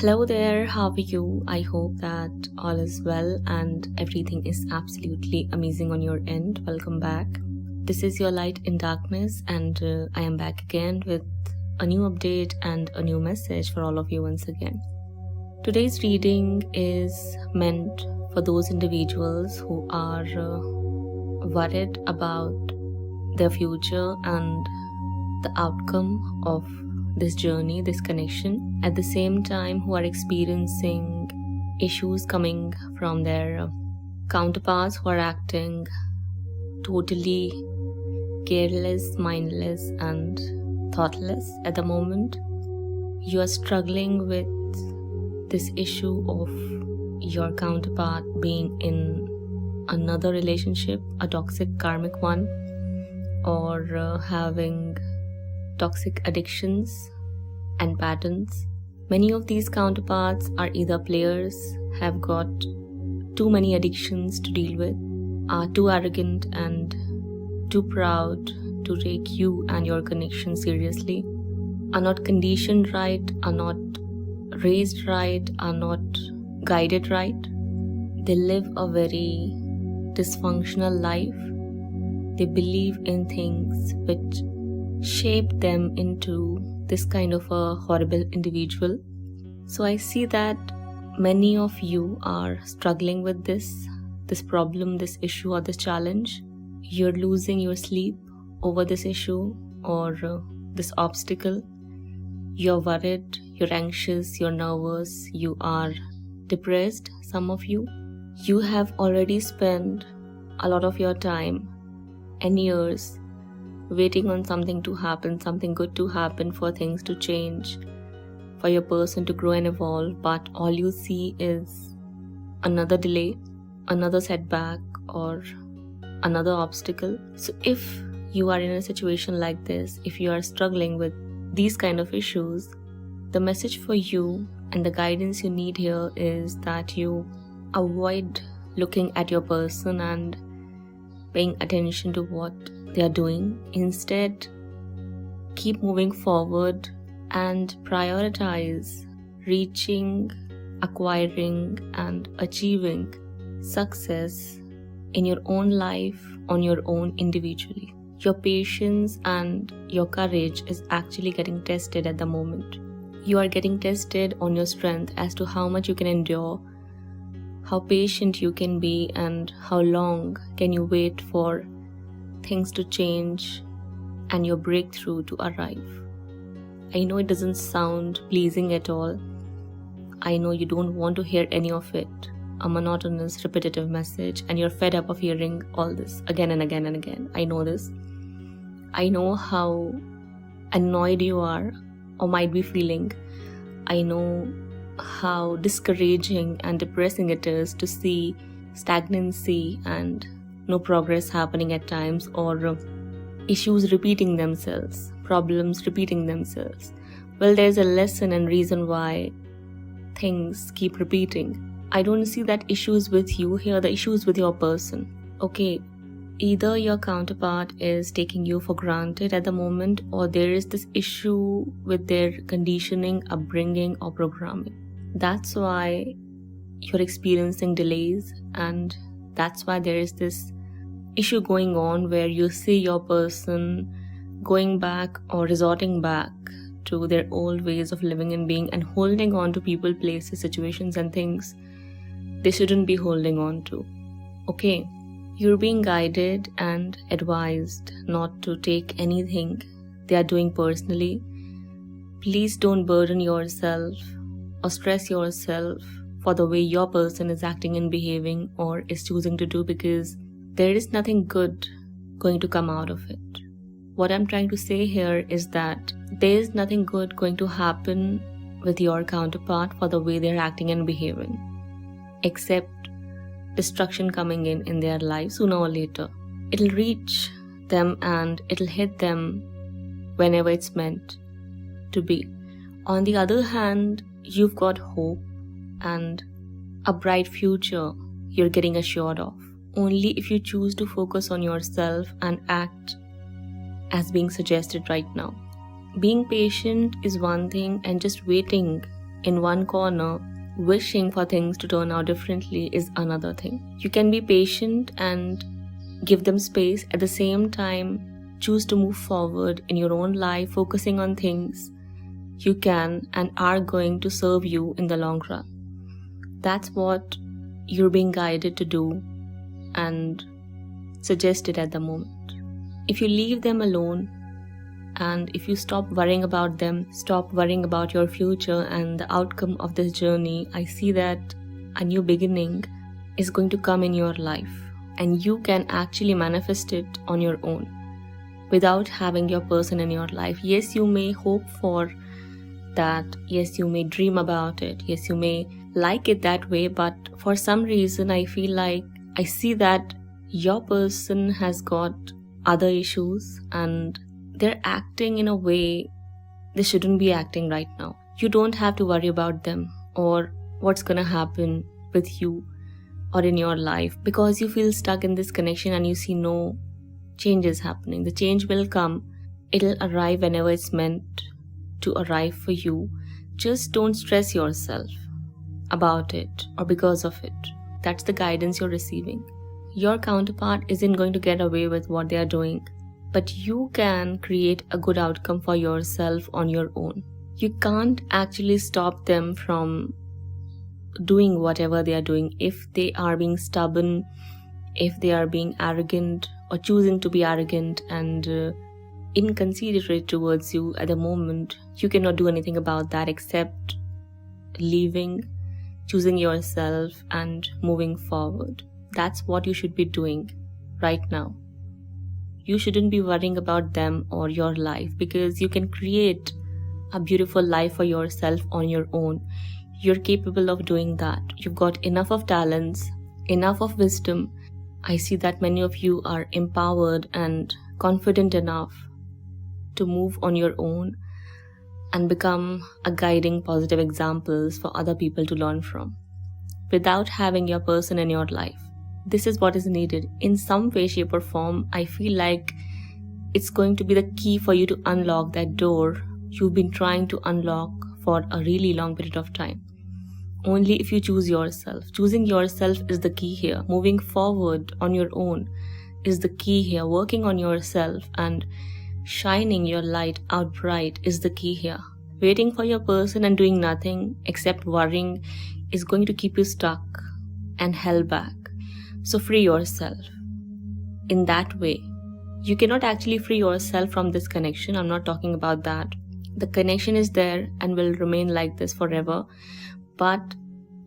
Hello there, how are you? I hope that all is well and everything is absolutely amazing on your end. Welcome back. This is your light in darkness, and I am back again with a new update and a new message for all of you once again. Today's reading is meant for those individuals who are worried about their future and the outcome of this journey, this connection, at the same time who are experiencing issues coming from their counterparts who are acting totally careless, mindless and thoughtless at the moment. You are struggling with this issue of your counterpart being in another relationship, a toxic karmic one, or having toxic addictions and patterns. Many of these counterparts are either players, have got too many addictions to deal with, are too arrogant and too proud to take you and your connection seriously, are not conditioned right, are not raised right, are not guided right. They live a very dysfunctional life. They believe in things which shape them into this kind of a horrible individual. So I see that many of you are struggling with this problem, this issue or this challenge. You're losing your sleep over this issue or this obstacle. You're worried, you're anxious, you're nervous, you are depressed. Some of you have already spent a lot of your time and years waiting on something to happen, something good to happen, for things to change, for your person to grow and evolve, but all you see is another delay, another setback, or another obstacle. So if you are in a situation like this, if you are struggling with these kind of issues, the message for you and the guidance you need here is that you avoid looking at your person and paying attention to what they are doing. Instead, keep moving forward and prioritize reaching, acquiring and achieving success in your own life, on your own individually. Your patience and your courage is actually getting tested at the moment. You are getting tested on your strength as to how much you can endure, how patient you can be, and how long can you wait for things to change and your breakthrough to arrive. I know it doesn't sound pleasing at all. I know you don't want to hear any of it, a monotonous, repetitive message, and you're fed up of hearing all this again and again and again. I know this. I know how annoyed you are or might be feeling. I know how discouraging and depressing it is to see stagnancy and no progress happening at times, or issues repeating themselves, problems repeating themselves. Well, there's a lesson and reason why things keep repeating. I don't see that issues with you here, the issues with your person. Okay, either your counterpart is taking you for granted at the moment, or there is this issue with their conditioning, upbringing or programming. That's why you're experiencing delays, and that's why there is this issue going on where you see your person going back or resorting back to their old ways of living and being, and holding on to people, places, situations and things they shouldn't be holding on to. Okay, you're being guided and advised not to take anything they are doing personally. Please don't burden yourself or stress yourself for the way your person is acting and behaving or is choosing to do, because there is nothing good going to come out of it. What I'm trying to say here is that there is nothing good going to happen with your counterpart for the way they're acting and behaving, except destruction coming in their life sooner or later. It'll reach them and it'll hit them whenever it's meant to be. On the other hand, you've got hope and a bright future you're getting assured of, only if you choose to focus on yourself and act as being suggested right now. Being patient is one thing, and just waiting in one corner, wishing for things to turn out differently is another thing. You can be patient and give them space. At the same time, choose to move forward in your own life, focusing on things you can and are going to serve you in the long run. That's what you're being guided to do and suggested at the moment. If you leave them alone and if you stop worrying about them, stop worrying about your future and the outcome of this journey, I see that a new beginning is going to come in your life and you can actually manifest it on your own without having your person in your life. Yes, you may hope for that. Yes, you may dream about it. Yes, you may like it that way, but for some reason I feel like I see that your person has got other issues and they're acting in a way they shouldn't be acting right now. You don't have to worry about them or what's gonna happen with you or in your life because you feel stuck in this connection and you see no changes happening. The change will come. It'll arrive whenever it's meant to arrive for you. Just don't stress yourself about it or because of it. That's the guidance you're receiving. Your counterpart isn't going to get away with what they are doing, but you can create a good outcome for yourself on your own. You can't actually stop them from doing whatever they are doing. If they are being stubborn, if they are being arrogant or choosing to be arrogant and inconsiderate towards you at the moment, you cannot do anything about that except leaving, choosing yourself and moving forward. That's what you should be doing right now. You shouldn't be worrying about them or your life because you can create a beautiful life for yourself on your own. You're capable of doing that. You've got enough of talents, enough of wisdom. I see that many of you are empowered and confident enough to move on your own and become a guiding positive examples for other people to learn from without having your person in your life. This is what is needed. In some way, shape or form, I feel like it's going to be the key for you to unlock that door you've been trying to unlock for a really long period of time. Only if you choose yourself. Choosing yourself is the key here. Moving forward on your own is the key here. Working on yourself and shining your light out bright is the key here. Waiting for your person and doing nothing except worrying is going to keep you stuck and held back. So free yourself. In that way, you cannot actually free yourself from this connection. I'm not talking about that. The connection is there and will remain like this forever. But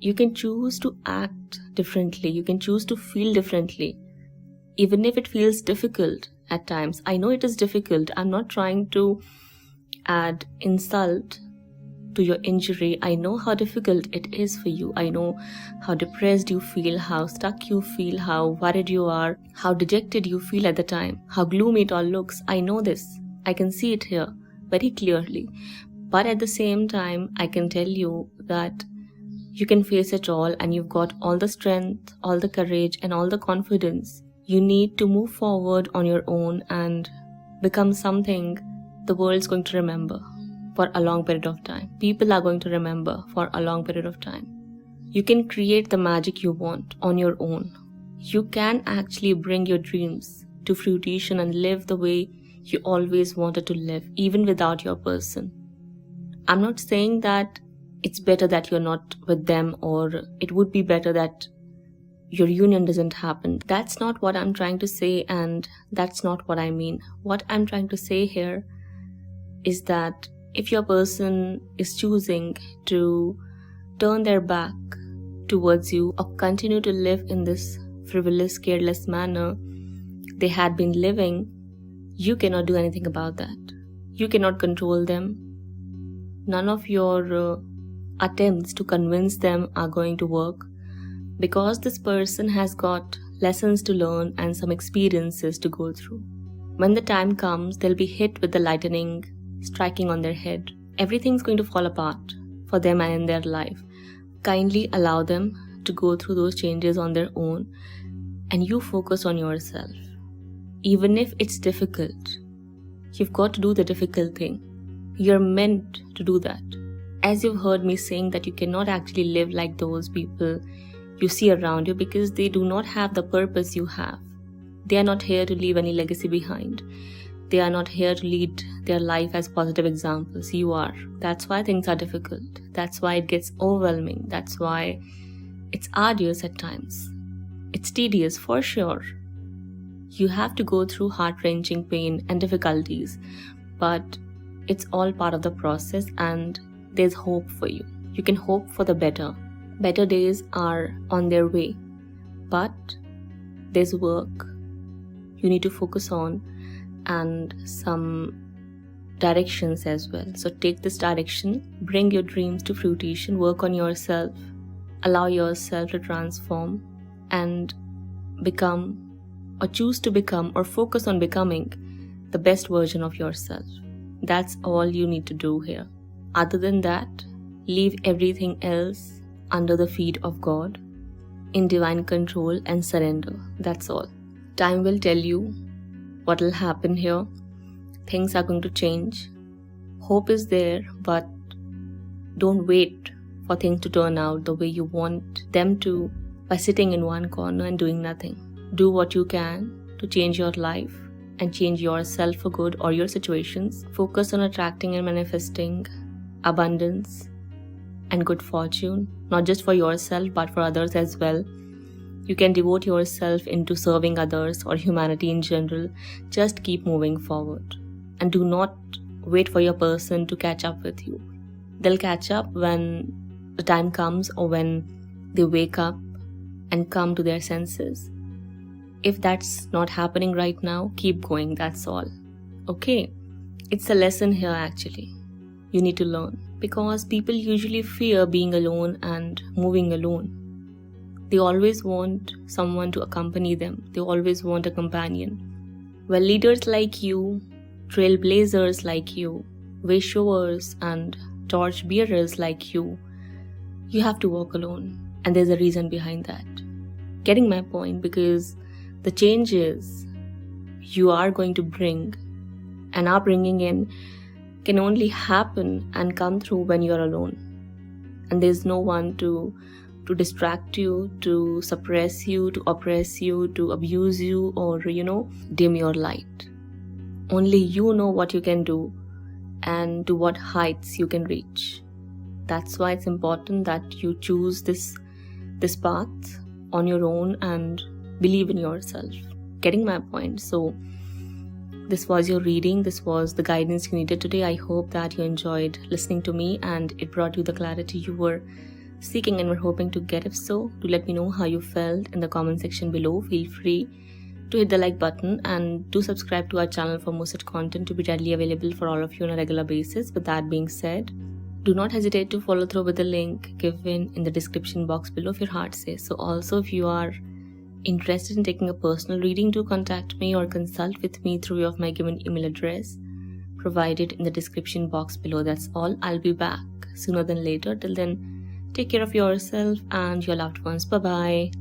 you can choose to act differently. You can choose to feel differently. Even if it feels difficult at times. I know it is difficult. I'm not trying to add insult to your injury. I know how difficult it is for you. I know how depressed you feel, how stuck you feel, how worried you are, how dejected you feel at the time, how gloomy it all looks. I know this. I can see it here very clearly. But at the same time, I can tell you that you can face it all and you've got all the strength, all the courage and all the confidence you need to move forward on your own and become something the world's going to remember for a long period of time. People are going to remember for a long period of time. You can create the magic you want on your own. You can actually bring your dreams to fruition and live the way you always wanted to live, even without your person. I'm not saying that it's better that you're not with them or it would be better that your union doesn't happen. That's not what I'm trying to say and that's not what I mean. What I'm trying to say here is that if your person is choosing to turn their back towards you or continue to live in this frivolous, careless manner they had been living, you cannot do anything about that. You cannot control them. None of your attempts to convince them are going to work because this person has got lessons to learn and some experiences to go through. When the time comes, they'll be hit with the lightning striking on their head. Everything's going to fall apart for them and in their life. Kindly allow them to go through those changes on their own and you focus on yourself. Even if it's difficult, you've got to do the difficult thing. You're meant to do that. As you've heard me saying that you cannot actually live like those people you see around you, because they do not have the purpose you have. They are not here to leave any legacy behind. They are not here to lead their life as positive examples. You are. That's why things are difficult. That's why it gets overwhelming. That's why it's arduous at times. It's tedious for sure. You have to go through heart-wrenching pain and difficulties, but it's all part of the process, and there's hope for you. You can hope for the better. Better days are on their way, but there's work you need to focus on and some directions as well. So take this direction, bring your dreams to fruition, work on yourself, allow yourself to transform and become, or choose to become, or focus on becoming the best version of yourself. That's all you need to do here. Other than that, leave everything else under the feet of God in divine control and surrender. That's all. Time will tell you what will happen here. Things are going to change. Hope is there, but don't wait for things to turn out the way you want them to by sitting in one corner and doing nothing. Do what you can to change your life and change yourself for good or your situations. Focus on attracting and manifesting abundance and good fortune, not just for yourself but for others as well. You can devote yourself into serving others or humanity in general. Just keep moving forward and do not wait for your person to catch up with you. They'll catch up when the time comes, or when they wake up and come to their senses. If that's not happening right now, keep going, that's all. Okay, it's a lesson here actually. You need to learn, because people usually fear being alone and moving alone. They always want someone to accompany them. They always want a companion. Well, leaders like you, trailblazers like you, way showers and torch bearers like you have to walk alone. And there's a reason behind that. Getting my point? Because the changes you are going to bring and are bringing in can only happen and come through when you're alone. And there's no one to distract you, to suppress you, to oppress you, to abuse you, or, dim your light. Only you know what you can do and to what heights you can reach. That's why it's important that you choose this path on your own and believe in yourself. Getting my point? So this was your reading. This was the guidance you needed today. I hope that you enjoyed listening to me and it brought you the clarity you were seeking and were hoping to get. If so, do let me know how you felt in the comment section below. Feel free to hit the like button and do subscribe to our channel for more such content to be readily available for all of you on a regular basis. With that being said, do not hesitate to follow through with the link given in the description box below if your heart says so. Also, if you are interested in taking a personal reading, do contact me or consult with me through way of my given email address provided in the description box below. That's all. I'll be back sooner than later. Till then, take care of yourself and your loved ones. Bye-bye.